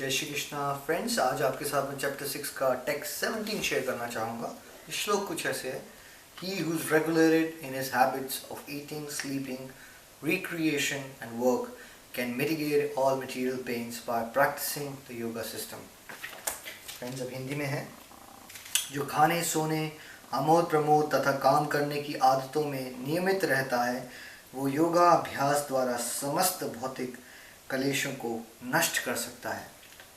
जय श्री कृष्णा फ्रेंड्स। आज आपके साथ में चैप्टर 6 का टेक्स्ट 17 शेयर करना चाहूँगा। श्लोक कुछ ऐसे है, He who is regulated in his habits of eating, sleeping, recreation and work can mitigate all material pains by practicing the yoga system. Friends, अब हिंदी में है। जो खाने, सोने, आमोद प्रमोद तथा काम करने की आदतों में नियमित रहता है, वो योगा अभ्यास द्वारा समस्त भौतिक कलेशों को नष्ट कर सकता है।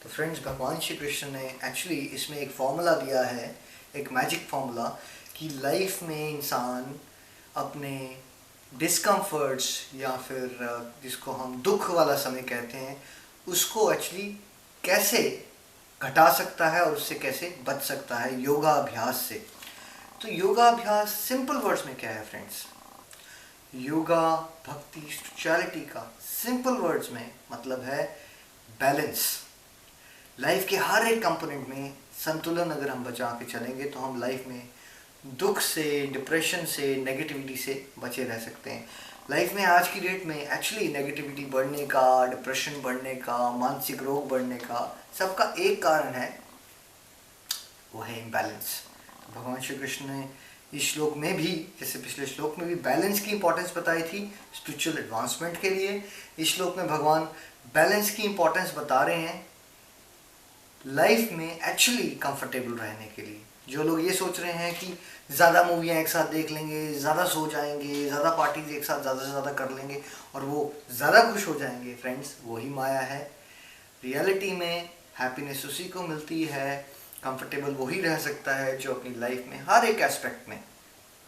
तो फ्रेंड्स, भगवान श्री कृष्ण ने एक्चुअली इसमें एक फॉर्मूला दिया है, एक मैजिक फॉर्मूला, कि लाइफ में इंसान अपने डिस्कम्फर्ट्स या फिर जिसको हम दुख वाला समय कहते हैं, उसको एक्चुअली कैसे घटा सकता है और उससे कैसे बच सकता है योगा अभ्यास से। तो योगा अभ्यास सिंपल वर्ड्स में क्या है फ्रेंड्स? योगा भक्ति स्पिरिचुअलिटी का सिंपल वर्ड्स में मतलब है बैलेंस। लाइफ के हर एक कंपोनेंट में संतुलन अगर हम बचा के चलेंगे तो हम लाइफ में दुख से, डिप्रेशन से, नेगेटिविटी से बचे रह सकते हैं। लाइफ में आज की डेट में एक्चुअली नेगेटिविटी बढ़ने का, डिप्रेशन बढ़ने का, मानसिक रोग बढ़ने का सबका एक कारण है, वो है इम्बैलेंस। तो भगवान श्री कृष्ण ने इस श्लोक में भी, जैसे पिछले श्लोक में भी बैलेंस की इंपॉर्टेंस बताई थी स्पिरिचुअल एडवांसमेंट के लिए, इस श्लोक में भगवान बैलेंस की इंपॉर्टेंस बता रहे हैं लाइफ में एक्चुअली कंफर्टेबल रहने के लिए। जो लोग ये सोच रहे हैं कि ज़्यादा मूवियाँ एक साथ देख लेंगे, ज़्यादा सो जाएंगे, ज़्यादा पार्टीज एक साथ ज़्यादा से ज़्यादा कर लेंगे और वो ज़्यादा खुश हो जाएंगे, फ्रेंड्स, वही माया है। रियलिटी में हैप्पीनेस उसी को मिलती है, कंफर्टेबल वही रह सकता है जो अपनी लाइफ में हर एक एस्पेक्ट में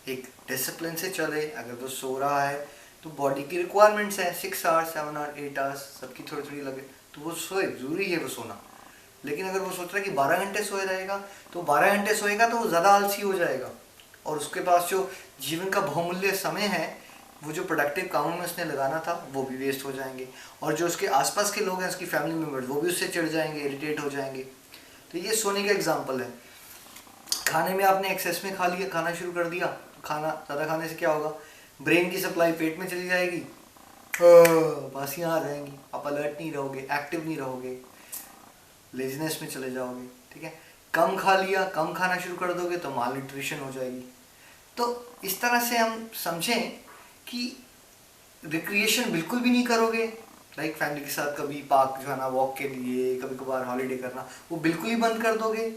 एक डिसिप्लिन से चले। अगर वो सो रहा है तो बॉडी की रिक्वायरमेंट्स हैं 6 आवर्स, 7 आवर्स, 8 आवर्स, सबकी थोड़ी थोड़ी लगे तो वो सोए, ज़रूरी है वो सोना। लेकिन अगर वो सोच रहा है कि 12 घंटे सोए रहेगा तो 12 घंटे सोएगा तो वो ज़्यादा आलसी हो जाएगा और उसके पास जो जीवन का बहुमूल्य समय है, वो जो प्रोडक्टिव कामों में उसने लगाना था, वो भी वेस्ट हो जाएंगे। और जो उसके आसपास के लोग हैं, उसकी फैमिली मेम्बर्स, वो भी उससे चिढ़ जाएंगे, इरिटेट हो जाएंगे। तो ये सोने का एग्जाम्पल है। खाने में आपने एक्सेस में खा लिया, खाना शुरू कर दिया, खाना ज़्यादा खाने से क्या होगा? ब्रेन की सप्लाई पेट में चली जाएगी, बासियाँ आ जाएंगी, आप अलर्ट नहीं रहोगे, एक्टिव नहीं रहोगे, लेजीनेस में चले जाओगे। ठीक है, कम खा लिया, कम खाना शुरू कर दोगे तो माल न्यूट्रिशन हो जाएगी। तो इस तरह से हम समझें कि रिक्रिएशन बिल्कुल भी नहीं करोगे, लाइक फैमिली के साथ कभी पार्क जो है ना वॉक के लिए, कभी कभार हॉलीडे करना, वो बिल्कुल ही बंद कर दोगे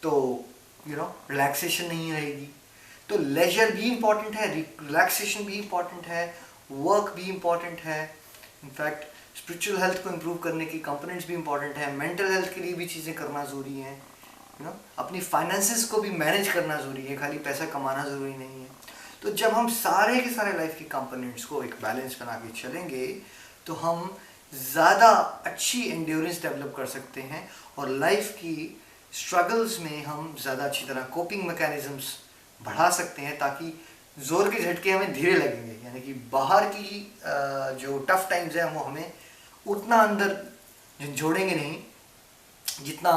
तो रिलैक्सेशन नहीं रहेगी। तो लेजर भी इम्पॉर्टेंट है, रिलैक्सेशन भी इम्पॉर्टेंट है, वर्क भी इम्पॉर्टेंट है। इनफैक्ट स्पिरिचुअल हेल्थ को इम्प्रूव करने की कंपोनेंट्स भी इम्पॉर्टेंट है, मेंटल हेल्थ के लिए भी चीज़ें करना ज़रूरी है। अपनी फाइनेंसेस को भी मैनेज करना ज़रूरी है, खाली पैसा कमाना ज़रूरी नहीं है। तो जब हम सारे के सारे लाइफ के कंपोनेंट्स को एक बैलेंस बना के चलेंगे तो हम ज़्यादा अच्छी एंड्योरेंस डेवलप कर सकते हैं और लाइफ की स्ट्रगल्स में हम ज़्यादा अच्छी तरह कोपिंग मैकेनिज्म्स बढ़ा सकते हैं, ताकि जोर के झटके हमें धीरे लगेंगे। यानी कि बाहर की जो टफ टाइम्स हैं वो हमें उतना अंदर झंझोड़ेंगे नहीं, जितना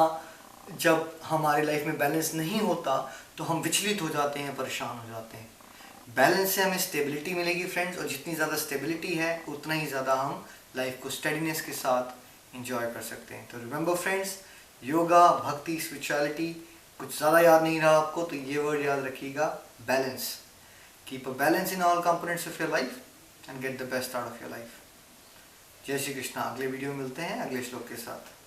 जब हमारी लाइफ में बैलेंस नहीं होता तो हम विचलित हो जाते हैं, परेशान हो जाते हैं। बैलेंस से हमें स्टेबिलिटी मिलेगी फ्रेंड्स, और जितनी ज़्यादा स्टेबिलिटी है उतना ही ज़्यादा हम लाइफ को स्टेडीनेस के साथ एंजॉय कर सकते हैं। तो रिमेंबर फ्रेंड्स, योगा, भक्ति, स्पिरिचुअलिटी, कुछ ज़्यादा याद नहीं रहा आपको तो ये वर्ड याद रखिएगा, balance. Keep a balance in all components of your life and get the best out of your life. जय श्री कृष्णा। अगले वीडियो में मिलते हैं अगले श्लोक के साथ।